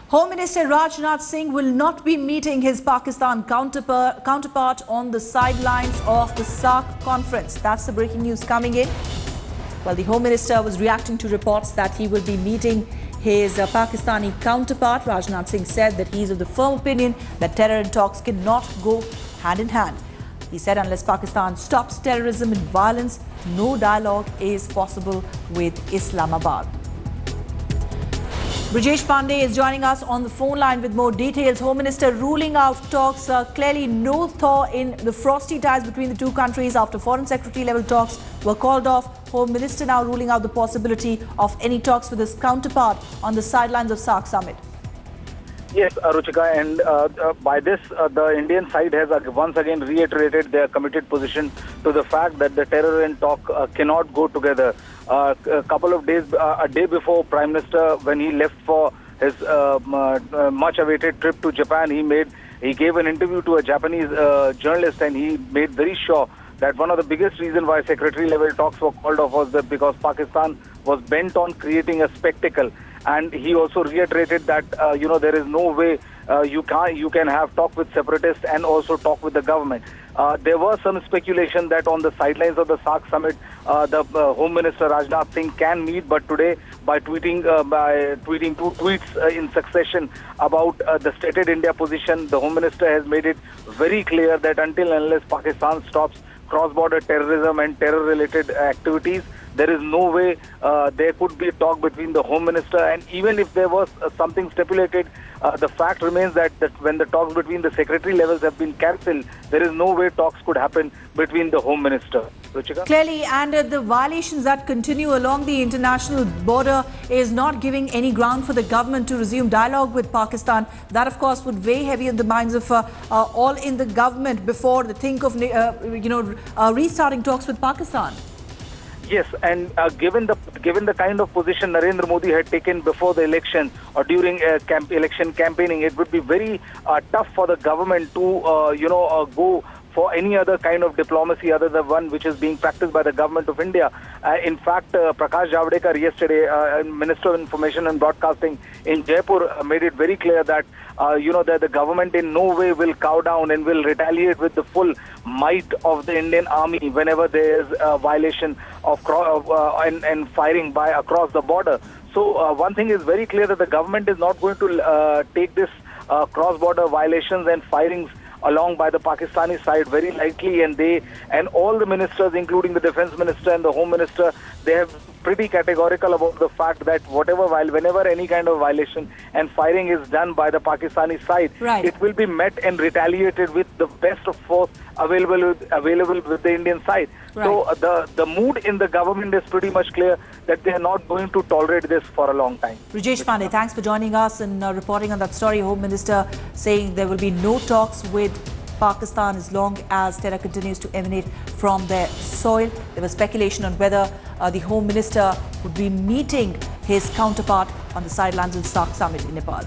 Home Minister Rajnath Singh will not be meeting his Pakistan counterpart on the sidelines of the SAARC conference. That's the breaking news coming in. Well, the Home Minister was reacting to reports that he will be meeting his Pakistani counterpart. Rajnath Singh said that he is of the firm opinion that terror and talks cannot go hand in hand. He said unless Pakistan stops terrorism and violence, no dialogue is possible with Islamabad. Brijesh Pandey is joining us on the phone line with more details. Home Minister ruling out talks. Clearly no thaw in the frosty ties between the two countries after Foreign Secretary level talks were called off. Home Minister now ruling out the possibility of any talks with his counterpart on the sidelines of SAARC summit. Yes, Ruchika, and by this, the Indian side has once again reiterated their committed position to the fact that the terror and talk cannot go together. A couple of days, a day before Prime Minister, when he left for his much-awaited trip to Japan, he gave an interview to a Japanese journalist, and he made very sure that one of the biggest reasons why secretary-level talks were called off was that because Pakistan was bent on creating a spectacle. And he also reiterated that there is no way you can have talk with separatists and also talk with the government. There was some speculation that on the sidelines of the SAARC summit, the Home Minister Rajnath Singh can meet, but today by tweeting two tweets in succession about the stated India position, the Home Minister has made it very clear that until and unless Pakistan stops cross-border terrorism and terror-related activities, there is no way there could be a talk between the Home Minister, and even if there was something stipulated, the fact remains that when the talks between the secretary levels have been cancelled, there is no way talks could happen between the Home Minister. Ruchika? Clearly, and the violations that continue along the international border is not giving any ground for the government to resume dialogue with Pakistan. That, of course, would weigh heavy on the minds of all in the government before they think of restarting talks with Pakistan. Yes, and given the kind of position Narendra Modi had taken before the election or during election campaigning, it would be very tough for the government to go for any other kind of diplomacy other than one which is being practiced by the government of India. In fact, Prakash Javadekar yesterday, Minister of Information and Broadcasting in Jaipur, made it very clear that that the government in no way will cow down and will retaliate with the full might of the Indian Army whenever there is a violation of and firing by across the border. So one thing is very clear, that the government is not going to take this cross-border violations and firings along by the Pakistani side very lightly, and all the ministers, including the Defence Minister and the Home Minister, they have pretty categorical about the fact that whenever any kind of violation and firing is done by the Pakistani side, right, it will be met and retaliated with the best of force available with the Indian side. Right. So the mood in the government is pretty much clear that they are not going to tolerate this for a long time. Brijesh Pandey, thanks for joining us and reporting on that story. Home Minister saying there will be no talks with Pakistan as long as terror continues to emanate from their soil. There was speculation on whether the Home Minister would be meeting his counterpart on the sidelines of the SAARC summit in Nepal.